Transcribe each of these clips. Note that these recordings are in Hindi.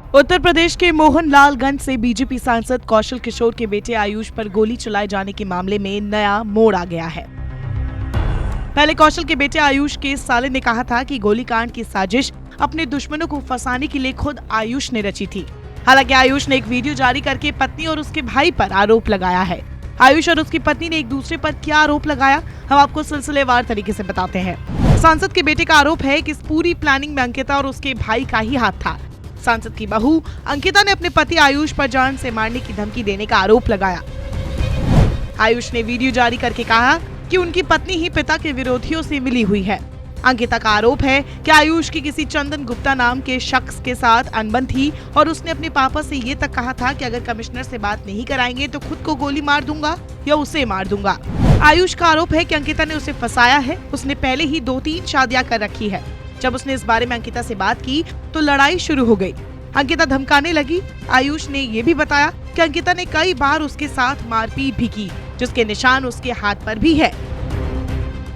उत्तर प्रदेश के मोहनलालगंज से बीजेपी सांसद कौशल किशोर के बेटे आयुष पर गोली चलाए जाने के मामले में नया मोड़ आ गया है। पहले कौशल के बेटे आयुष के साले ने कहा था कि गोलीकांड की साजिश अपने दुश्मनों को फंसाने के लिए खुद आयुष ने रची थी। हालांकि आयुष ने एक वीडियो जारी करके पत्नी और उसके भाई पर आरोप लगाया है। आयुष और उसकी पत्नी ने एक दूसरे पर क्या आरोप लगाया, हम आपको सिलसिलेवार तरीके से बताते हैं। सांसद के बेटे का आरोप है कि इस पूरी प्लानिंग में अंकिता और उसके भाई का ही हाथ था। सांसद की बहू अंकिता ने अपने पति आयुष पर जान से मारने की धमकी देने का आरोप लगाया। आयुष ने वीडियो जारी करके कहा कि उनकी पत्नी ही पिता के विरोधियों से मिली हुई है। अंकिता का आरोप है कि आयुष की किसी चंदन गुप्ता नाम के शख्स के साथ अनबन थी और उसने अपने पापा से ये तक कहा था कि अगर कमिश्नर से बात नहीं कराएंगे तो खुद को गोली मार दूंगा या उसे मार दूंगा। आयुष का आरोप है कि अंकिता ने उसे फंसाया है। उसने पहले ही 2-3 शादियां कर रखी है। जब उसने इस बारे में अंकिता से बात की तो लड़ाई शुरू हो गई। अंकिता धमकाने लगी। आयुष ने ये भी बताया कि अंकिता ने कई बार उसके साथ मारपीट भी की, जिसके निशान उसके हाथ पर भी है।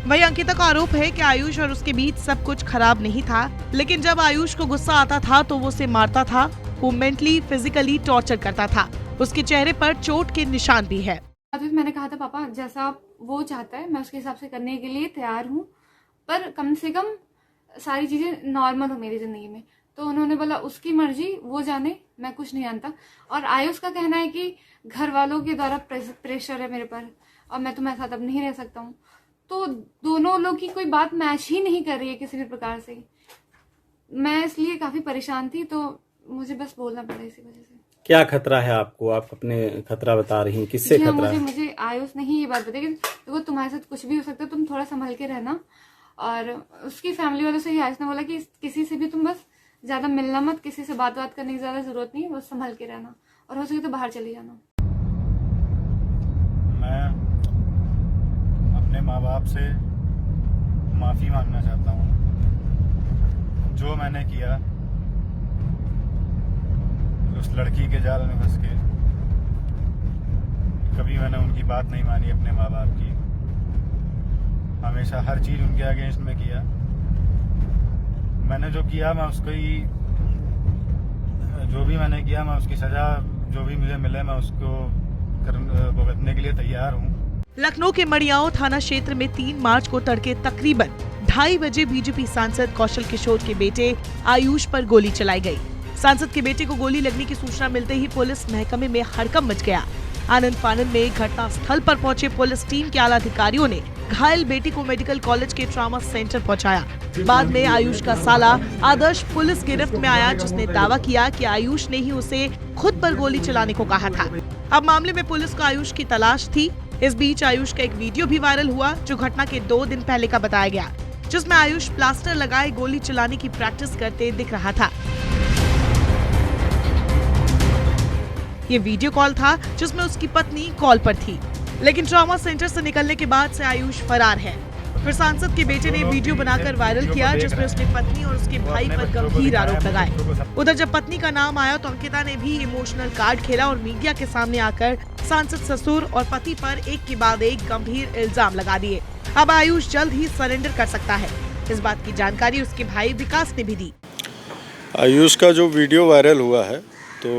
वहीं अंकिता का आरोप है कि आयुष और उसके बीच सब कुछ खराब नहीं था, लेकिन जब आयुष को गुस्सा आता था तो वो उसे मारता था। वो मेंटली फिजिकली टॉर्चर करता था। उसके चेहरे पर चोट के निशान भी है। अभी मैंने कहा था पापा जैसा वो चाहता है मैं उसके हिसाब से करने के लिए तैयार हूँ, पर कम से कम सारी चीजें नॉर्मल हो मेरी जिंदगी में। तो उन्होंने बोला उसकी मर्जी, वो जाने, मैं कुछ नहीं जानता। और आयुष का कहना है कि घर वालों के द्वारा प्रेशर है मेरे पर और मैं तुम्हारे साथ अब नहीं रह सकता हूँ। तो दोनों लोग की कोई बात मैच ही नहीं कर रही है किसी भी प्रकार से। मैं इसलिए काफी परेशान थी, तो मुझे बस बोलना पड़ा इसी वजह से। क्या खतरा है आपको? आप अपने खतरा बता रही हैं, किससे खतरा है? मुझे आयुष ने ही ये बात बताई कि देखो तुम्हारे साथ कुछ भी हो सकता है, तुम थोड़ा संभल के रहना। और उसकी फैमिली वालों से ही आयुष ने बोला कि किसी से भी तुम बस ज्यादा मिलना मत, किसी से बात करने की ज्यादा जरूरत नहीं, बस संभल के रहना और हो सके तो बाहर चले जाना। मैं अपने माँ बाप से माफी मांगना चाहता हूँ। जो मैंने किया उस लड़की के जाल में फंस के, कभी मैंने उनकी बात नहीं मानी अपने माँ बाप की। हमेशा हर चीज उनके अगेंस्ट में किया। मैंने जो किया मैं उसको ही, जो भी मैंने किया मैं उसकी सजा जो भी मुझे मिले मैं उसको भुगतने के लिए तैयार हूँ। लखनऊ के मड़ियाओं थाना क्षेत्र में 3 मार्च को तड़के तकरीबन 2:30 बजे बीजेपी सांसद कौशल किशोर के बेटे आयुष पर गोली चलाई गई। सांसद के बेटे को गोली लगने की सूचना मिलते ही पुलिस महकमे में हड़कंप मच गया। आनंद फानन में घटना स्थल पर पहुंचे पुलिस टीम के आला अधिकारियों ने घायल बेटी को मेडिकल कॉलेज के ट्रॉमा सेंटर पहुंचाया। बाद में आयुष का साला आदर्श पुलिस गिरफ्त में आया, जिसने दावा किया कि आयुष ने ही उसे खुद पर गोली चलाने को कहा था। अब मामले में पुलिस को आयुष की तलाश थी। इस बीच आयुष का एक वीडियो भी वायरल हुआ, जो घटना के 2 दिन पहले का बताया गया, जिसमें आयुष प्लास्टर लगाए गोली चलाने की प्रैक्टिस करते दिख रहा था। ये वीडियो कॉल था जिसमें उसकी पत्नी कॉल पर थी, लेकिन ट्रॉमा सेंटर से निकलने के बाद से आयुष फरार है। फिर सांसद के बेटे ने वीडियो बनाकर वायरल किया, जिसमें उसने पत्नी और उसके भाई पर गंभीर आरोप लगाए। उधर जब पत्नी का नाम आया तो अंकिता ने भी इमोशनल कार्ड खेला और मीडिया के सामने आकर सांसद ससुर और पति पर एक के बाद एक गंभीर इल्जाम लगा दिए। अब आयुष जल्द ही सरेंडर कर सकता है। इस बात की जानकारी उसके भाई विकास ने भी दी। आयुष का जो वीडियो वायरल हुआ है तो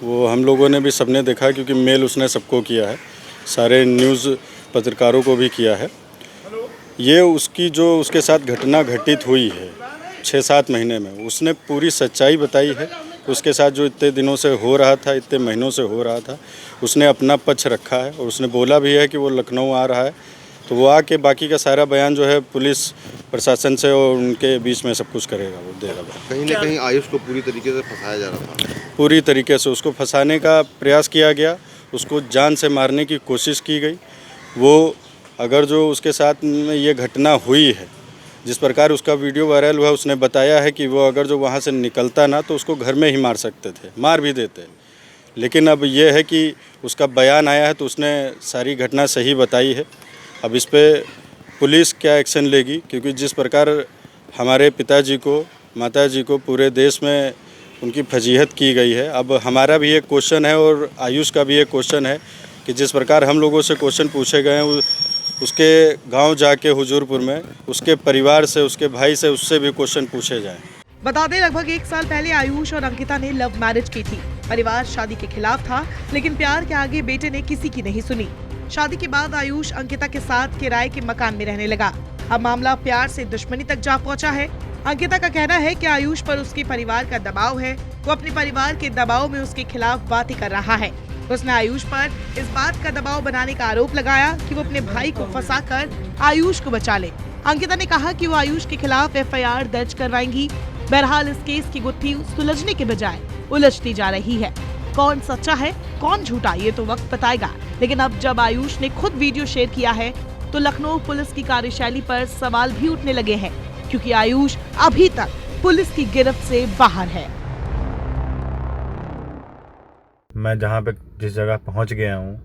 वो हम लोगों ने भी सबने देखा, क्योंकि मेल उसने सबको किया है, सारे न्यूज़ पत्रकारों को भी किया है। ये उसकी जो उसके साथ घटना घटित हुई है 6-7 महीने में, उसने पूरी सच्चाई बताई है। उसके साथ जो इतने दिनों से हो रहा था, इतने महीनों से हो रहा था, उसने अपना पक्ष रखा है और उसने बोला भी है कि वो लखनऊ आ रहा है। तो वो आके बाकी का सारा बयान जो है पुलिस प्रशासन से और उनके बीच में सब कुछ करेगा, वो देगा। कहीं ना कहीं आयुष को पूरी तरीके से फंसाया जा रहा था। पूरी तरीके से उसको फंसाने का प्रयास किया गया, उसको जान से मारने की कोशिश की गई। वो अगर जो उसके साथ में ये घटना हुई है, जिस प्रकार उसका वीडियो वायरल हुआ, उसने बताया है कि वो अगर जो वहाँ से निकलता ना तो उसको घर में ही मार सकते थे, मार भी देते। लेकिन अब ये है कि उसका बयान आया है तो उसने सारी घटना सही बताई है। अब इस पर पुलिस क्या एक्शन लेगी, क्योंकि जिस प्रकार हमारे पिताजी को, माताजी को पूरे देश में उनकी फजीहत की गई है, अब हमारा भी एक क्वेश्चन है और आयुष का भी एक क्वेश्चन है कि जिस प्रकार हम लोगों से क्वेश्चन पूछे गए हैं, उसके गांव जाके हुजूरपुर में उसके परिवार से, उसके भाई से, उससे भी क्वेश्चन पूछे जाएं। बता दें, लगभग 1 साल पहले आयुष और अंकिता ने लव मैरिज की थी। परिवार शादी के खिलाफ था, लेकिन प्यार के आगे बेटे ने किसी की नहीं सुनी। शादी के बाद आयुष अंकिता के साथ किराए के मकान में रहने लगा। अब मामला प्यार से दुश्मनी तक जा पहुंचा है। अंकिता का कहना है कि आयुष पर उसके परिवार का दबाव है। वो अपने परिवार के दबाव में उसके खिलाफ बातें कर रहा है। उसने आयुष पर इस बात का दबाव बनाने का आरोप लगाया कि वो अपने भाई को फंसाकर आयुष को बचा ले। अंकिता ने कहा कि वो आयुष के खिलाफ FIR दर्ज करवाएंगी। बहरहाल इस केस की गुत्थी सुलझने के बजाय उलझती जा रही है। कौन सच्चा है, कौन झूठा, ये तो वक्त बताएगा। लेकिन अब जब आयुष ने खुद वीडियो शेयर किया है, तो लखनऊ पुलिस की कार्यशैली पर सवाल भी उठने लगे हैं, क्योंकि आयुष अभी तक पुलिस की गिरफ्त से बाहर है। मैं जहाँ पे जिस जगह पहुँच गया हूँ,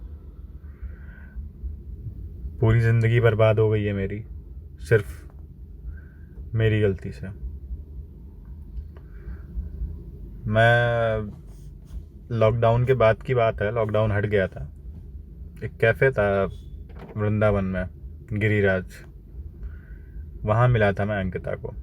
पूरी ज़िंदगी बर्बाद हो गई है मेरी, सिर्फ मेरी गलती से। मैं लॉकडाउन के बाद की बात है, लॉकडाउन हट गया था। एक कैफ़े था वृंदावन में, गिरिराज, वहाँ मिला था मैं अंकिता को।